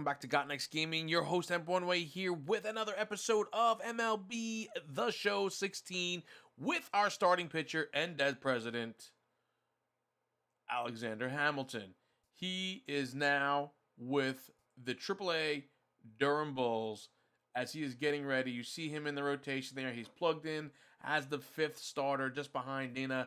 back to Got Next Gaming. Your host, M1Way, here with another episode of MLB The Show 16 with our starting pitcher and dead president, Alexander Hamilton. He is now with the AAA Durham Bulls as he is getting ready. You see him in the rotation there. He's plugged in as the fifth starter just behind Dana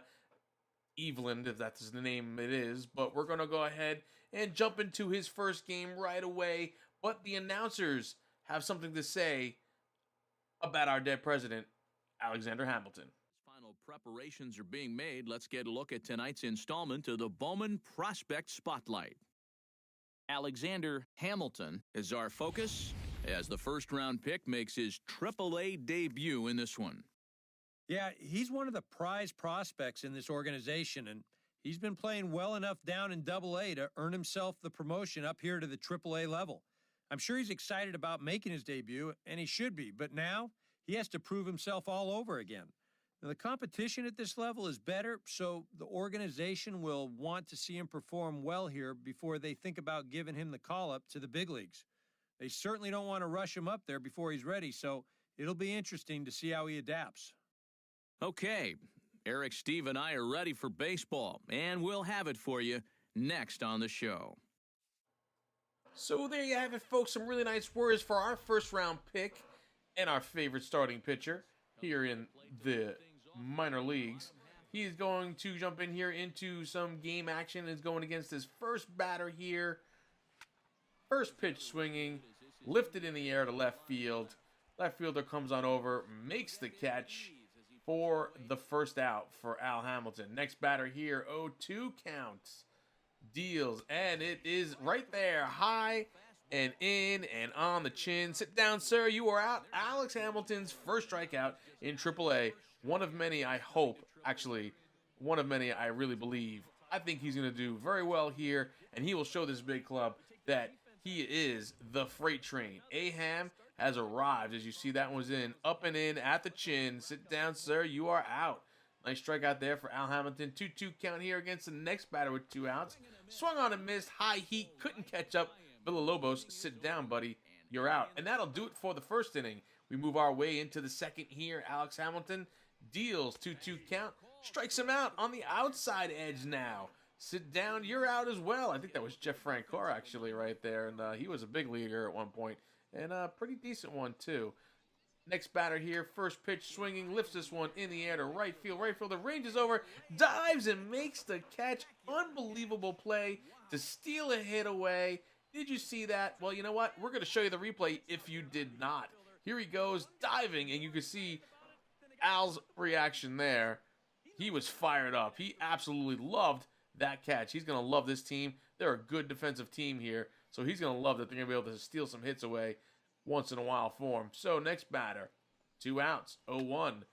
Eveland, if that's the name it is. But we're going to go ahead and jump into his first game right away. But the announcers have something to say about our dead president, Alexander Hamilton. Final preparations are being made. Let's get a look at tonight's installment of the Bowman Prospect Spotlight. Alexander Hamilton is our focus as the first-round pick makes his AAA debut in this one. Yeah, he's one of the prize prospects in this organization, and he's been playing well enough down in AA to earn himself the promotion up here to the AAA level. I'm sure he's excited about making his debut, and he should be, but now he has to prove himself all over again. Now, the competition at this level is better, so the organization will want to see him perform well here before they think about giving him the call-up to the big leagues. They certainly don't want to rush him up there before he's ready, so it'll be interesting to see how he adapts. Okay, Eric, Steve, and I are ready for baseball, and we'll have it for you next on the show. So there you have it, folks. Some really nice words for our first-round pick and our favorite starting pitcher here in the minor leagues. He's going to jump in here into some game action. Is going against his first batter here. First pitch swinging, lifted in the air to left field. Left fielder comes on over, makes the catch for the first out for Al Hamilton. Next batter here, 0-2 counts. Deals, and it is right there, high and in and on the chin. Sit down, sir, you are out. Alex Hamilton's first strikeout in AAA. One of many, I hope, actually, one of many I really believe. I think he's going to do very well here, and he will show this big club that he is the freight train. Aham has arrived. As you see, that one's in, up and in at the chin. Sit down, sir. You are out. Nice strikeout there for Al Hamilton. 2-2 count here against the next batter with 2 outs. Swung on and missed. High heat. Couldn't catch up. Villalobos, sit down, buddy. You're out. And that'll do it for the first inning. We move our way into the second here. Alex Hamilton deals. 2-2 count. Strikes him out on the outside edge now. Sit down. You're out as well. I think that was Jeff Francoeur actually right there. And he was a big leaguer at one point. And a pretty decent one, too. Next batter here, first pitch swinging, lifts this one in the air to right field. Right fielder ranges over, dives and makes the catch. Unbelievable play to steal a hit away. Did you see that? Well, you know what? We're going to show you the replay if you did not. Here he goes, diving, and you can see Al's reaction there. He was fired up. He absolutely loved that catch. He's going to love this team. They're a good defensive team here. So he's going to love that they're going to be able to steal some hits away once in a while for him. So next batter, 2 outs, 0-1.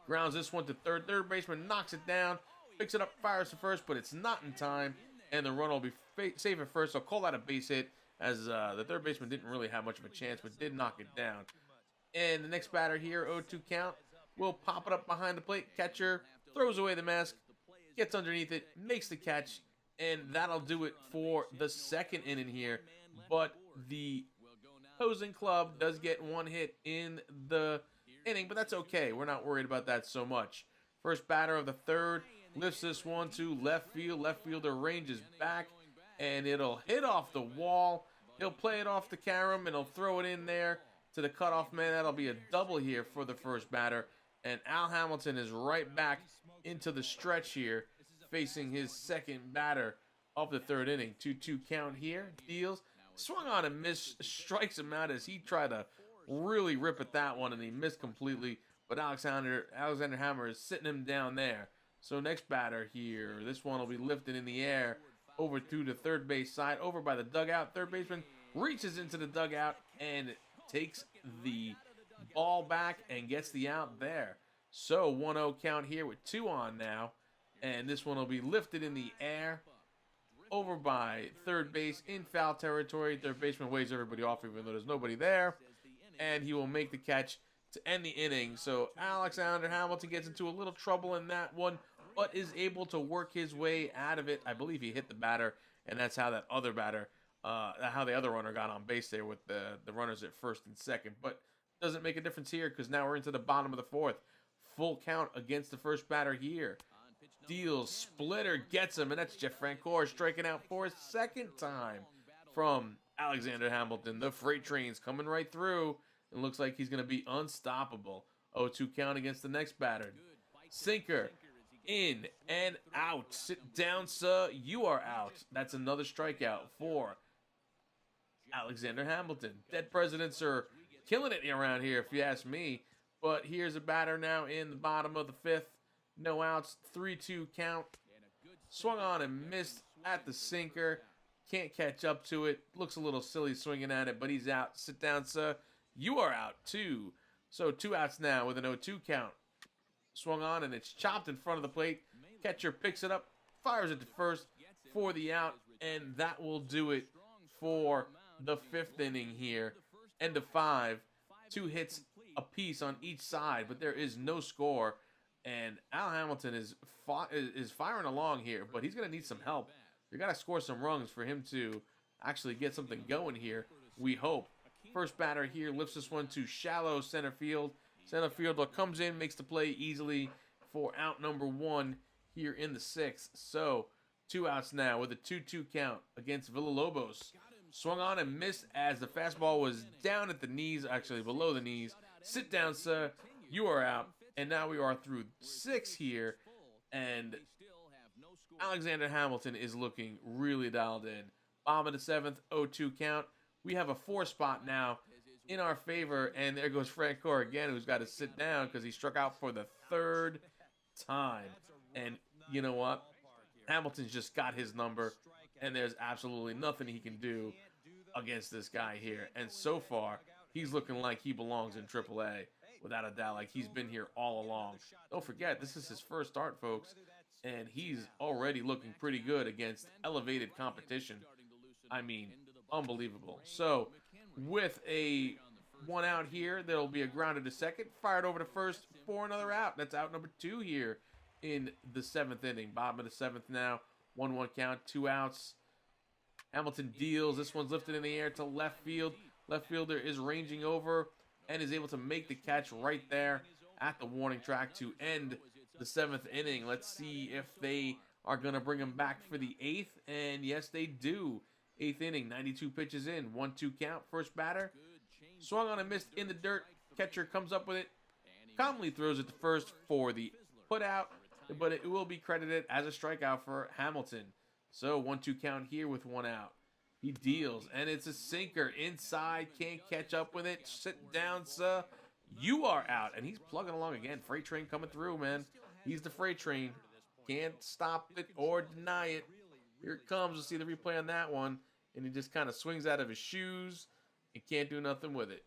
Grounds this one to third. Third baseman knocks it down, picks it up, fires to first, but it's not in time. And the run will be safe at first. So I'll call that a base hit as the third baseman didn't really have much of a chance, but did knock it down. And the next batter here, 0-2 count, will pop it up behind the plate. Catcher throws away the mask, gets underneath it, makes the catch. And that'll do it for the second inning here. But the opposing club does get one hit in the inning, but that's okay. We're not worried about that so much. First batter of the third lifts this one to left field. Left fielder ranges back, and it'll hit off the wall. He'll play it off the carom, and he'll throw it in there to the cutoff man. That'll be a double here for the first batter. And Al Hamilton is right back into the stretch here, facing his second batter of the third inning. 2-2 count here. Deals. Swung on and missed. Strikes him out as he tried to really rip at that one, and he missed completely. But Alexander Hammer is sitting him down there. So next batter here. This one will be lifted in the air over to the third base side. Over by the dugout. Third baseman reaches into the dugout and takes the ball back and gets the out there. So 1-0 count here with 2 on now. And this one will be lifted in the air over by third base in foul territory. Third baseman waves everybody off even though there's nobody there. And he will make the catch to end the inning. So Alexander Hamilton gets into a little trouble in that one, but is able to work his way out of it. I believe he hit the batter, and that's how that other batter how the other runner got on base there with the runners at first and second. But doesn't make a difference here because now we're into the bottom of the fourth. Full count against the first batter here. Deals, splitter, gets him, and that's Jeff Francoeur striking out for a second time from Alexander Hamilton. The freight train's coming right through, and looks like he's going to be unstoppable. 0-2 count against the next batter. Sinker, in and out. Sit down, sir. You are out. That's another strikeout for Alexander Hamilton. Dead presidents are killing it around here, if you ask me. But here's a batter now in the bottom of the fifth. No outs, 3-2 count. Swung on and missed at the sinker. Can't catch up to it. Looks a little silly swinging at it, but he's out. Sit down, sir. You are out, too. So 2 outs now with an 0-2 count. Swung on, and it's chopped in front of the plate. Catcher picks it up, fires it to first for the out, and that will do it for the 5th inning here. End of 5. 2 hits apiece on each side, but there is no score. And Al Hamilton is firing along here, but he's going to need some help. You got to score some runs for him to actually get something going here, we hope. First batter here lifts this one to shallow center field. Center fielder comes in, makes the play easily for out number 1 here in the 6th. So 2 outs now with a 2-2 count against Villalobos. Swung on and missed as the fastball was down at the knees, actually below the knees. Sit down, sir. You are out. And now we are through 6 here, and Alexander Hamilton is looking really dialed in. Bottom of the 7th, 0-2 count. We have a 4 spot now in our favor, and there goes Francoeur again, who's got to sit down because he struck out for the 3rd time. And you know what? Hamilton's just got his number, and there's absolutely nothing he can do against this guy here. And so far, he's looking like he belongs in AAA. Without a doubt, like he's been here all along. Don't forget, this is his first start, folks, and he's already looking pretty good against elevated competition. I mean, unbelievable. So, with a 1 out here, there'll be a grounded to second, fired over to first for another out. That's out number 2 here in the 7th inning. Bottom of the 7th now, 1-1 count, 2 outs. Hamilton deals. This one's lifted in the air to left field. Left fielder is ranging over and is able to make the catch right there at the warning track to end the 7th inning. Let's see if they are going to bring him back for the 8th, and yes, they do. 8th inning, 92 pitches in, 1-2 count. First batter, swung on and missed in the dirt. Catcher comes up with it, calmly throws it to first for the put out, but it will be credited as a strikeout for Hamilton. So 1-2 count here with 1 out. He deals, and it's a sinker inside. Can't catch up with it. Sit down, sir. You are out. And he's plugging along again. Freight train coming through, man. He's the freight train. Can't stop it or deny it. Here it comes. We'll see the replay on that one. And he just kind of swings out of his shoes and can't do nothing with it.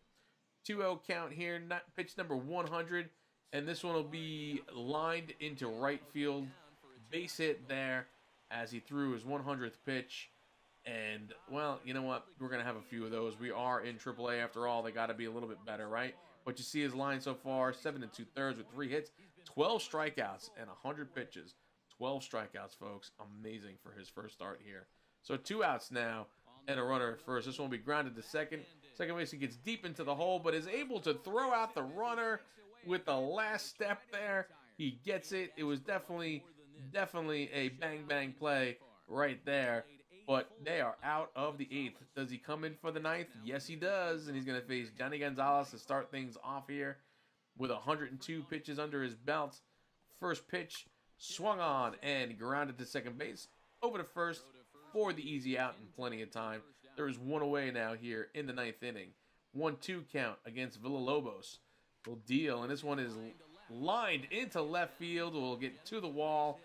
2-0 count here. Pitch number 100. And this one will be lined into right field. Base hit there as he threw his 100th pitch. And, well, you know what? We're going to have a few of those. We are in AAA after all. They got to be a little bit better, right? But you see his line so far, 7 2/3 with 3 hits, 12 strikeouts, and 100 pitches. 12 strikeouts, folks. Amazing for his first start here. So 2 outs now and a runner at first. This one will be grounded to second. Second baseman gets deep into the hole, but is able to throw out the runner with the last step there. He gets it. It was definitely a bang-bang play right there. But they are out of the 8th. Does he come in for the 9th? Yes, he does. And he's going to face Johnny Gonzalez to start things off here with 102 pitches under his belt. First pitch swung on and grounded to second base. Over to first for the easy out and plenty of time. There is 1 away now here in the 9th inning. 1-2 count against Villalobos. Will deal. And this one is lined into left field. Will get to the wall.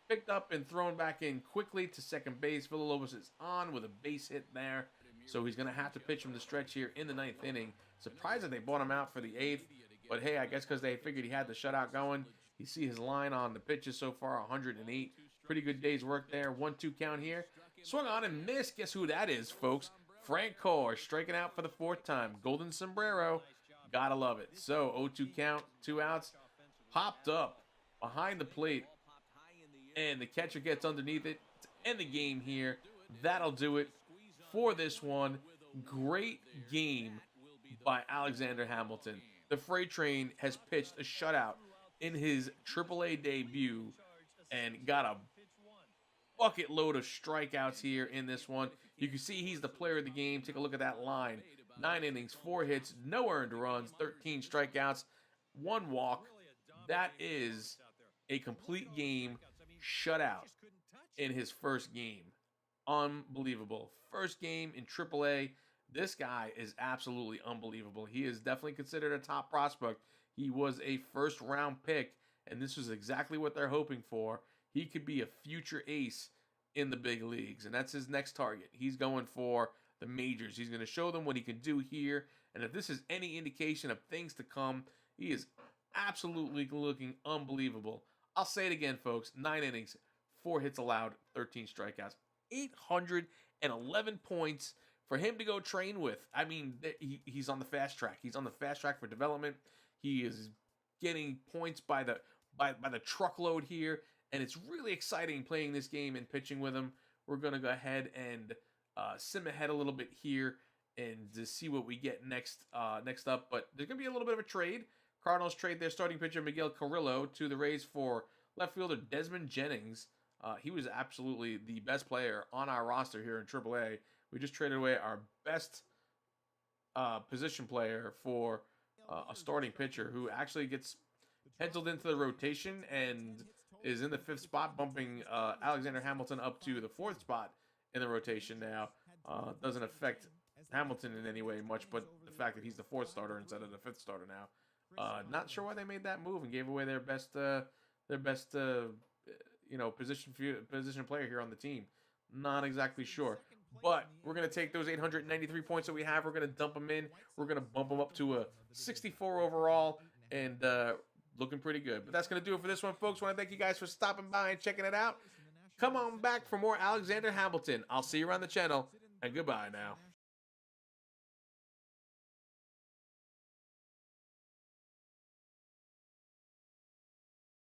Picked up and thrown back in quickly to second base. Villalobos is on with a base hit there. So he's going to have to pitch from the stretch here in the 9th inning. Surprised that they bought him out for the 8th. But hey, I guess because they figured he had the shutout going. You see his line on the pitches so far, 108. Pretty good day's work there. 1-2 count here. Swung on and missed. Guess who that is, folks? Francoeur striking out for the 4th time. Golden sombrero. Gotta love it. So 0-2 count, 2 outs. Popped up behind the plate. And the catcher gets underneath it to end the game here. That'll do it for this one. Great game by Alexander Hamilton. The freight train has pitched a shutout in his AAA debut and got a bucket load of strikeouts here in this one. You can see he's the player of the game. Take a look at that line. 9 innings, 4 hits, no earned runs, 13 strikeouts, 1 walk. That is a complete game shutout in his first game. Unbelievable. First game in AAA. This guy is absolutely unbelievable. He is definitely considered a top prospect. He was a first-round pick, and this was exactly what they're hoping for. He could be a future ace in the big leagues, and that's his next target. He's going for the majors. He's going to show them what he can do here, and if this is any indication of things to come, he is absolutely looking unbelievable. I'll say it again, folks. 9 innings, 4 hits allowed, 13 strikeouts, 811 points for him to go train with. I mean, he's on the fast track. He's on the fast track for development. He is getting points by the truckload here, and it's really exciting playing this game and pitching with him. We're going to go ahead and sim ahead a little bit here and to see what we get next up. But there's going to be a little bit of a trade. Cardinals trade their starting pitcher Miguel Carrillo to the Rays for left fielder Desmond Jennings. He was absolutely the best player on our roster here in AAA. We just traded away our best position player for a starting pitcher who actually gets penciled into the rotation and is in the 5th spot, bumping Alexander Hamilton up to the 4th spot in the rotation now. Doesn't affect Hamilton in any way much, but the fact that he's the 4th starter instead of the 5th starter now. Not sure why they made that move and gave away their best position player here on the team. Not exactly sure. But we're going to take those 893 points that we have. We're going to dump them in. We're going to bump them up to a 64 overall and looking pretty good. But that's going to do it for this one, folks. I want to thank you guys for stopping by and checking it out. Come on back for more Alexander Hamilton. I'll see you around the channel, and goodbye now.